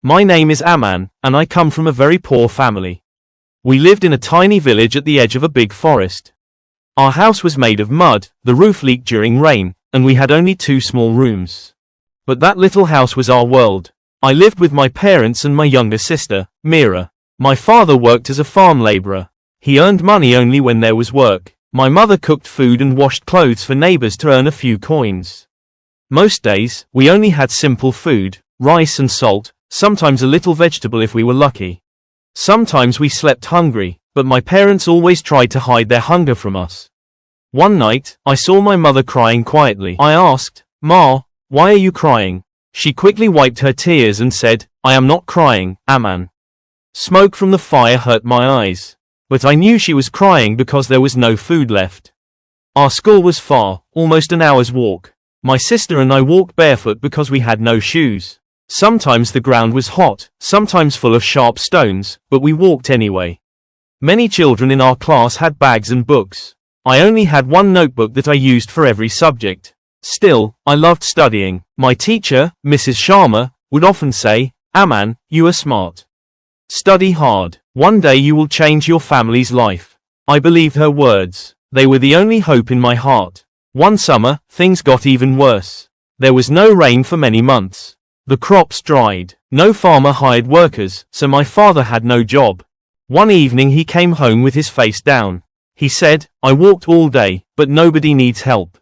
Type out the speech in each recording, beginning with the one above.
My name is Aman, and I come from a very poor family. We lived in a tiny village at the edge of a big forest. Our house was made of mud, the roof leaked during rain, and we had only 2 small rooms. But that little house was our world. I lived with my parents and my younger sister, Mira. My father worked as a farm laborer. He earned money only when there was work. My mother cooked food and washed clothes for neighbors to earn a few coins. Most days, we only had simple food, rice and salt, sometimes a little vegetable if we were lucky. Sometimes we slept hungry, but my parents always tried to hide their hunger from us. One night, I saw my mother crying quietly. I asked, "Ma, why are you crying?" She quickly wiped her tears and said, "I am not crying, Aman." Smoke from the fire hurt my eyes. But I knew she was crying because there was no food left. Our school was far, almost an hour's walk. My sister and I walked barefoot because we had no shoes. Sometimes the ground was hot, sometimes full of sharp stones, but we walked anyway. Many children in our class had bags and books. I only had one notebook that I used for every subject. Still, I loved studying. My teacher, Mrs. Sharma, would often say, "Aman, you are smart. Study hard. One day you will change your family's life." I believed her words. They were the only hope in my heart. One summer, things got even worse. There was no rain for many months. The crops dried. No farmer hired workers, so my father had no job. One evening he came home with his face down. He said, "I walked all day, but nobody needs help.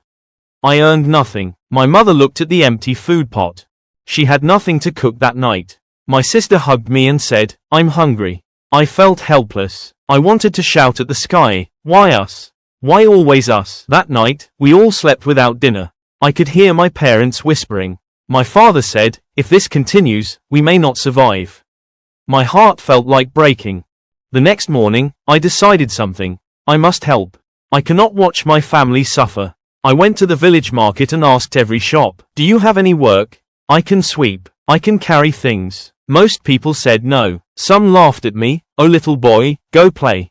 I earned nothing." My mother looked at the empty food pot. She had nothing to cook that night. My sister hugged me and said, "I'm hungry." I felt helpless. I wanted to shout at the sky, "Why us? Why always us?" That night, we all slept without dinner. I could hear my parents whispering. My father said, "If this continues, we may not survive." My heart felt like breaking. The next morning, I decided something. I must help. I cannot watch my family suffer. I went to the village market and asked every shop, "Do you have any work? I can sweep. I can carry things." Most people said no. Some laughed at me, "Oh little boy, go play."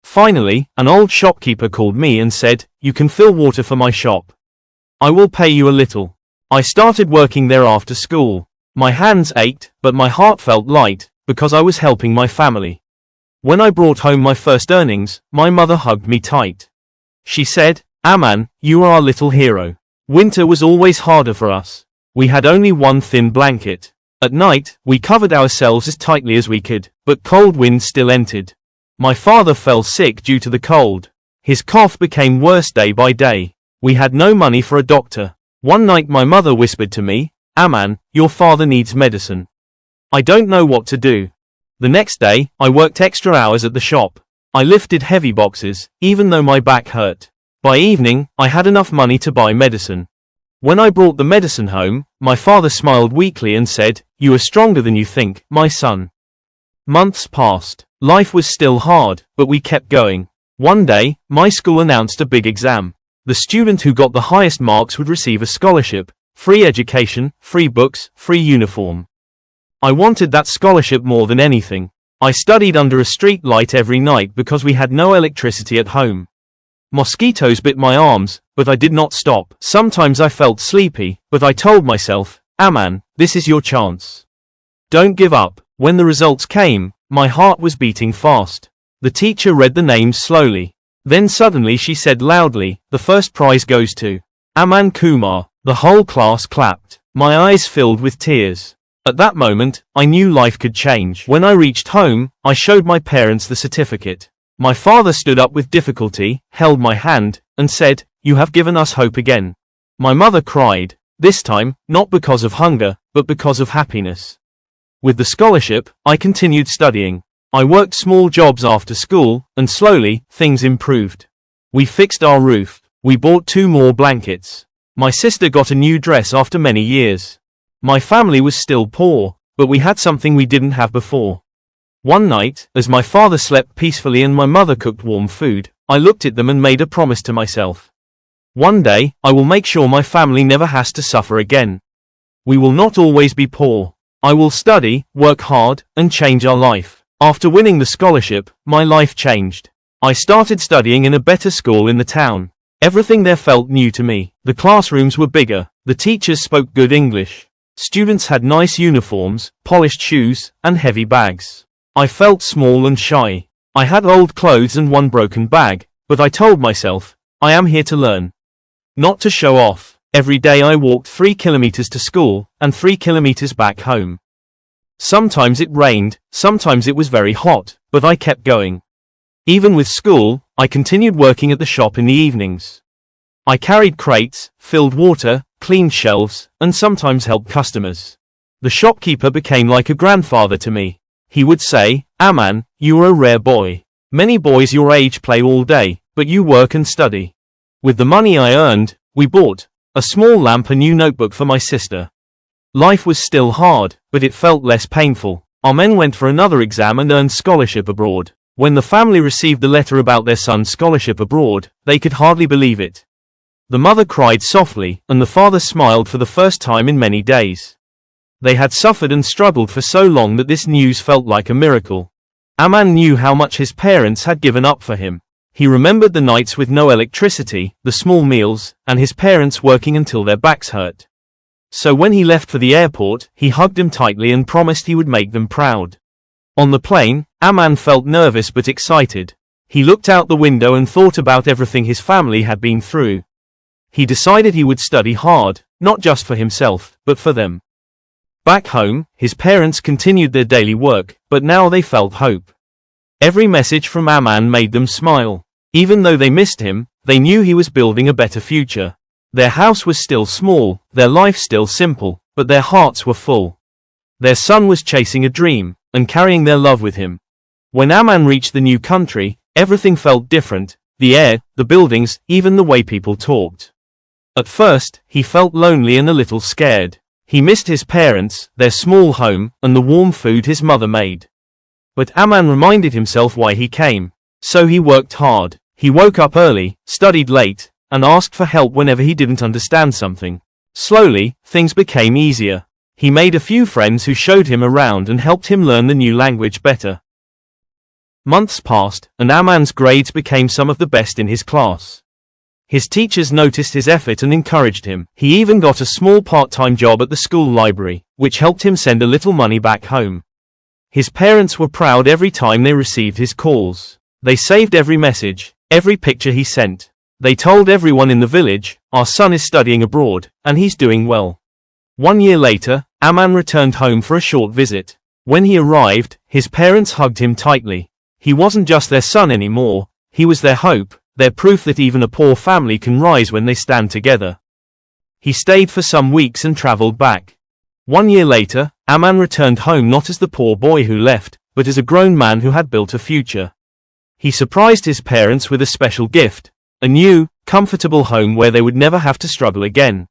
Finally, an old shopkeeper called me and said, "You can fill water for my shop. I will pay you a little." I started working there after school. My hands ached, but my heart felt light, because I was helping my family. When I brought home my first earnings, my mother hugged me tight. She said, "Aman, you are our little hero." Winter was always harder for us. We had only one thin blanket. At night, we covered ourselves as tightly as we could, but cold winds still entered. My father fell sick due to the cold. His cough became worse day by day. We had no money for a doctor. One night my mother whispered to me, "Aman, your father needs medicine." I don't know what to do. The next day, I worked extra hours at the shop. I lifted heavy boxes, even though my back hurt. By evening, I had enough money to buy medicine. When I brought the medicine home, my father smiled weakly and said, "You are stronger than you think, my son." Months passed. Life was still hard, but we kept going. One day, my school announced a big exam. The student who got the highest marks would receive a scholarship, free education, free books, free uniform. I wanted that scholarship more than anything. I studied under a street light every night because we had no electricity at home. Mosquitoes bit my arms, but I did not stop. Sometimes I felt sleepy, but I told myself, "Aman, this is your chance. Don't give up." When the results came, my heart was beating fast. The teacher read the names slowly. Then suddenly she said loudly, "The first prize goes to Aman Kumar." The whole class clapped. My eyes filled with tears. At that moment, I knew life could change. When I reached home, I showed my parents the certificate. My father stood up with difficulty, held my hand, and said, "You have given us hope again." My mother cried. This time, not because of hunger, but because of happiness. With the scholarship, I continued studying. I worked small jobs after school, and slowly, things improved. We fixed our roof. We bought 2 more blankets. My sister got a new dress after many years. My family was still poor, but we had something we didn't have before. One night, as my father slept peacefully and my mother cooked warm food, I looked at them and made a promise to myself. One day, I will make sure my family never has to suffer again. We will not always be poor. I will study, work hard, and change our life. After winning the scholarship, my life changed. I started studying in a better school in the town. Everything there felt new to me. The classrooms were bigger. The teachers spoke good English. Students had nice uniforms, polished shoes, and heavy bags. I felt small and shy. I had old clothes and one broken bag, but I told myself, I am here to learn. Not to show off. Every day I walked 3 kilometers to school, and 3 kilometers back home. Sometimes it rained, sometimes it was very hot, but I kept going. Even with school, I continued working at the shop in the evenings. I carried crates, filled water, cleaned shelves, and sometimes helped customers. The shopkeeper became like a grandfather to me. He would say, Aman, you are a rare boy. Many boys your age play all day, but you work and study. With the money I earned, we bought a small lamp and a new notebook for my sister. Life was still hard, but it felt less painful. Our men went for another exam and earned scholarship abroad. When the family received the letter about their son's scholarship abroad, they could hardly believe it. The mother cried softly, and the father smiled for the first time in many days. They had suffered and struggled for so long that this news felt like a miracle. Aman knew how much his parents had given up for him. He remembered the nights with no electricity, the small meals, and his parents working until their backs hurt. So when he left for the airport, he hugged him tightly and promised he would make them proud. On the plane, Aman felt nervous but excited. He looked out the window and thought about everything his family had been through. He decided he would study hard, not just for himself, but for them. Back home, his parents continued their daily work, but now they felt hope. Every message from Aman made them smile. Even though they missed him, they knew he was building a better future. Their house was still small, their life still simple, but their hearts were full. Their son was chasing a dream, and carrying their love with him. When Aman reached the new country, everything felt different, the air, the buildings, even the way people talked. At first, he felt lonely and a little scared. He missed his parents, their small home, and the warm food his mother made. But Aman reminded himself why he came. So he worked hard. He woke up early, studied late, and asked for help whenever he didn't understand something. Slowly, things became easier. He made a few friends who showed him around and helped him learn the new language better. Months passed, and Aman's grades became some of the best in his class. His teachers noticed his effort and encouraged him. He even got a small part-time job at the school library, which helped him send a little money back home. His parents were proud every time they received his calls. They saved every message, every picture he sent. They told everyone in the village, our son is studying abroad, and he's doing well. 1 year later, Aman returned home for a short visit. When he arrived, his parents hugged him tightly. He wasn't just their son anymore, he was their hope. Their proof that even a poor family can rise when they stand together. He stayed for some weeks and traveled back. 1 year later, Aman returned home not as the poor boy who left, but as a grown man who had built a future. He surprised his parents with a special gift, a new, comfortable home where they would never have to struggle again.